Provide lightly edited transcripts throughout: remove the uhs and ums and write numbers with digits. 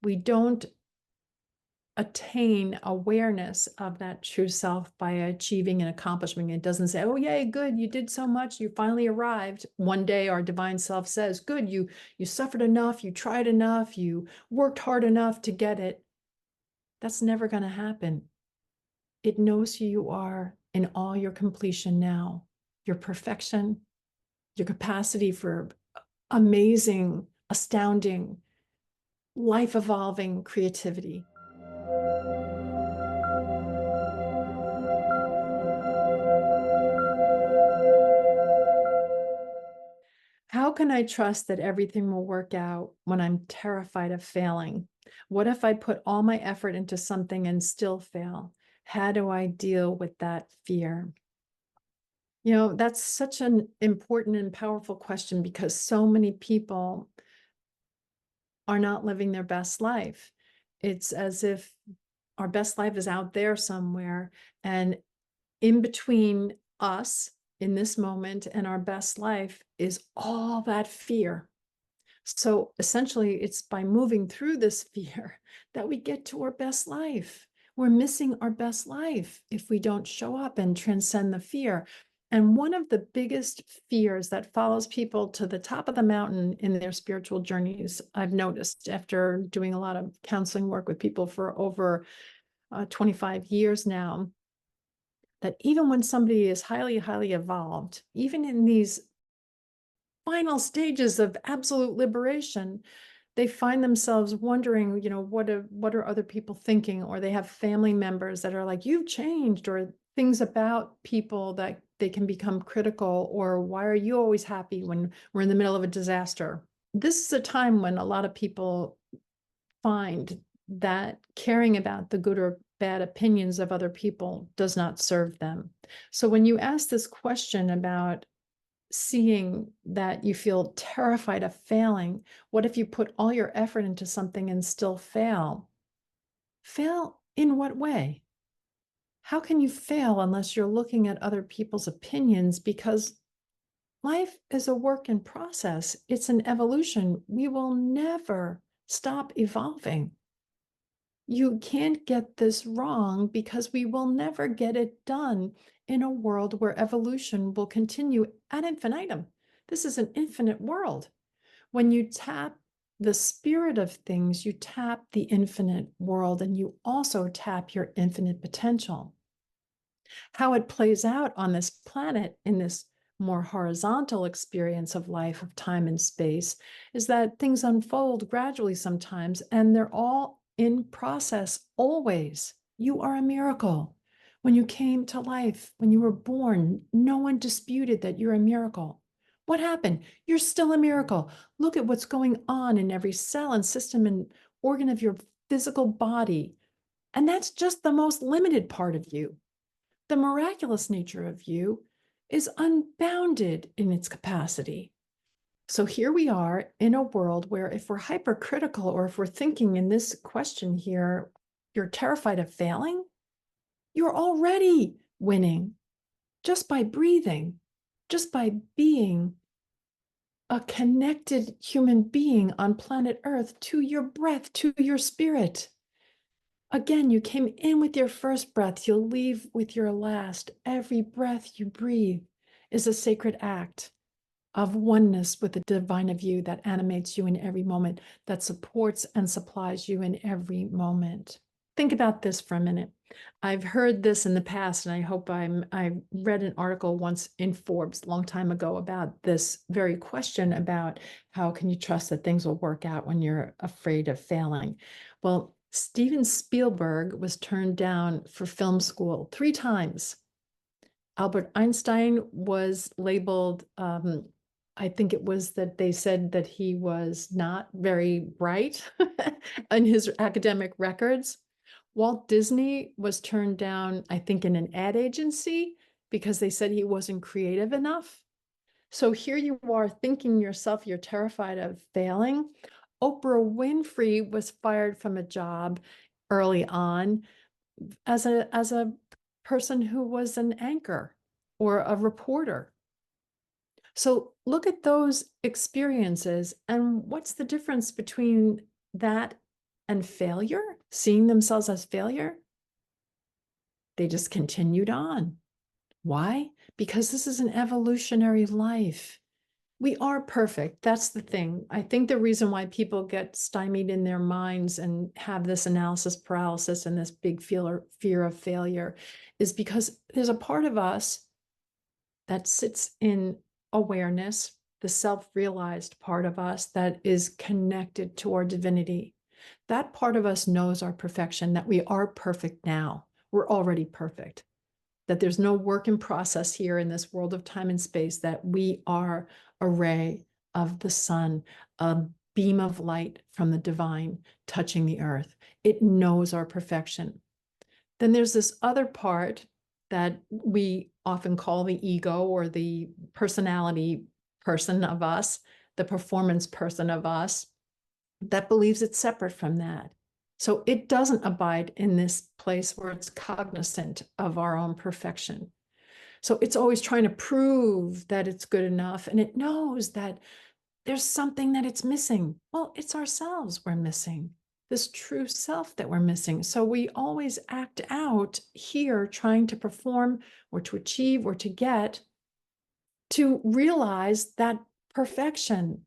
We don't attain awareness of that true self by achieving and accomplishing. It doesn't say, oh, yay, good, you did so much, you finally arrived. One day our divine self says, good, you suffered enough, you tried enough, you worked hard enough to get it. That's never going to happen. It knows who you are in all your completion now, your perfection, your capacity for amazing, astounding, life-evolving creativity. How can I trust that everything will work out when I'm terrified of failing? What if I put all my effort into something and still fail? How do I deal with that fear? You know, that's such an important and powerful question because so many people are not living their best life. It's as if our best life is out there somewhere, and in between us in this moment and our best life is all that fear. So essentially, it's by moving through this fear that we get to our best life. We're missing our best life if we don't show up and transcend the fear. And one of the biggest fears that follows people to the top of the mountain in their spiritual journeys, I've noticed after doing a lot of counseling work with people for over 25 years now, that even when somebody is highly, highly evolved, even in these final stages of absolute liberation, they find themselves wondering, you know, what are other people thinking? Or they have family members that are like, you've changed, or things about people that they can become critical, or why are you always happy when we're in the middle of a disaster? This is a time when a lot of people find that caring about the good or bad opinions of other people does not serve them. So when you ask this question about seeing that you feel terrified of failing, what if you put all your effort into something and still fail? Fail in what way? How can you fail unless you're looking at other people's opinions? Because life is a work in process. It's an evolution. We will never stop evolving. You can't get this wrong because we will never get it done in a world where evolution will continue ad infinitum. This is an infinite world. When you tap the spirit of things, you tap the infinite world, and you also tap your infinite potential. How it plays out on this planet in this more horizontal experience of life, of time and space, is that things unfold gradually sometimes, and they're all in process always. You are a miracle. When you came to life, when you were born, no one disputed that you're a miracle. What happened? You're still a miracle. Look at what's going on in every cell and system and organ of your physical body. And that's just the most limited part of you. The miraculous nature of you is unbounded in its capacity. So here we are in a world where if we're hypercritical, or if we're thinking in this question here, you're terrified of failing, you're already winning just by breathing, just by being a connected human being on planet Earth to your breath, to your spirit. Again, you came in with your first breath, you'll leave with your last. Every breath you breathe is a sacred act of oneness with the divine of you that animates you in every moment, that supports and supplies you in every moment. Think about this for a minute. I've heard this in the past, and I read an article once in Forbes a long time ago about this very question about how can you trust that things will work out when you're afraid of failing? Well, Steven Spielberg was turned down for film school 3 times. Albert Einstein was labeled, I think it was that they said that he was not very bright in his academic records. Walt Disney was turned down, I think, in an ad agency because they said he wasn't creative enough. So here you are thinking yourself, you're terrified of failing. Oprah Winfrey was fired from a job early on as a person who was an anchor or a reporter. So look at those experiences, and what's the difference between that and failure, seeing themselves as failure, they just continued on. Why? Because this is an evolutionary life. We are perfect. That's the thing. I think the reason why people get stymied in their minds and have this analysis paralysis and this big fear of failure is because there's a part of us that sits in awareness, the self-realized part of us that is connected to our divinity. That part of us knows our perfection, that we are perfect now. We're already perfect, that there's no work in process here in this world of time and space, that we are a ray of the sun, a beam of light from the divine touching the earth. It knows our perfection. Then there's this other part that we often call the ego, or the personality person of us, the performance person of us, that believes it's separate from that. So it doesn't abide in this place where it's cognizant of our own perfection. So it's always trying to prove that it's good enough, and it knows that there's something that it's missing. Well, it's ourselves we're missing, this true self that we're missing. So we always act out here trying to perform or to achieve or to get, to realize that perfection,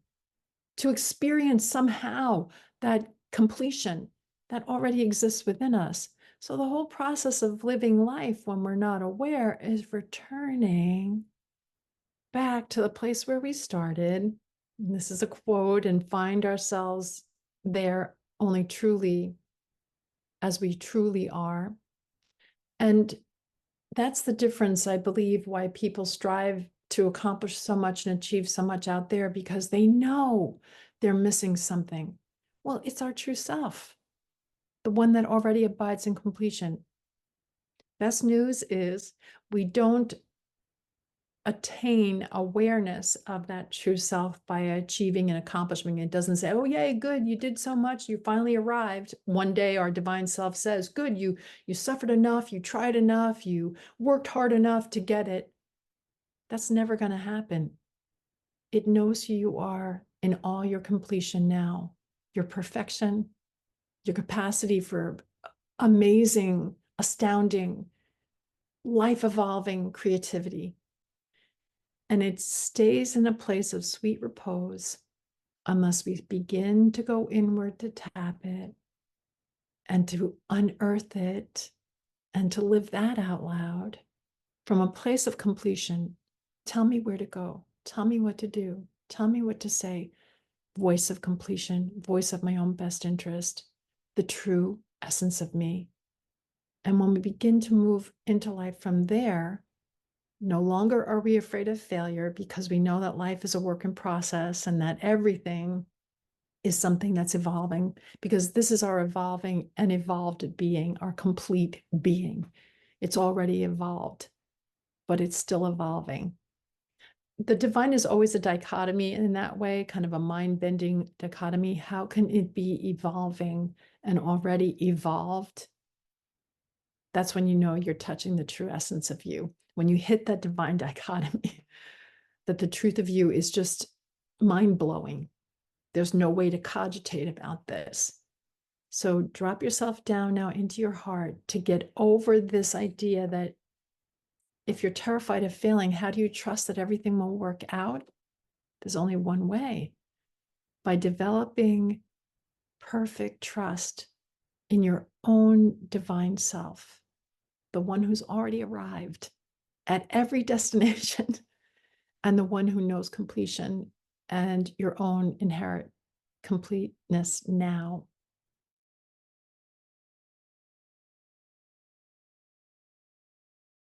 to experience somehow that completion that already exists within us. So the whole process of living life when we're not aware is returning back to the place where we started. And this is a quote, and find ourselves there only truly as we truly are. And that's the difference, I believe, why people strive to accomplish so much and achieve so much out there, because they know they're missing something. Well, it's our true self, the one that already abides in completion. Best news is we don't attain awareness of that true self by achieving and accomplishing. It doesn't say, oh, yay, good, you did so much, you finally arrived. One day our divine self says, good, you suffered enough, you tried enough, you worked hard enough to get it. That's never going to happen. It knows who you are in all your completion now, your perfection, your capacity for amazing, astounding, life-evolving creativity. And it stays in a place of sweet repose unless we begin to go inward to tap it and to unearth it and to live that out loud from a place of completion. Tell me where to go. Tell me what to do. Tell me what to say. Voice of completion, voice of my own best interest, the true essence of me. And when we begin to move into life from there, no longer are we afraid of failure, because we know that life is a work in process and that everything is something that's evolving, because this is our evolving and evolved being, our complete being. It's already evolved, but it's still evolving. The divine is always a dichotomy in that way, kind of a mind-bending dichotomy. How can it be evolving and already evolved? That's when you know you're touching the true essence of you. When you hit that divine dichotomy, that the truth of you is just mind-blowing. There's no way to cogitate about this. So drop yourself down now into your heart to get over this idea that if you're terrified of failing, how do you trust that everything will work out? There's only one way: by developing perfect trust in your own divine self, the one who's already arrived at every destination, and the one who knows completion and your own inherent completeness now.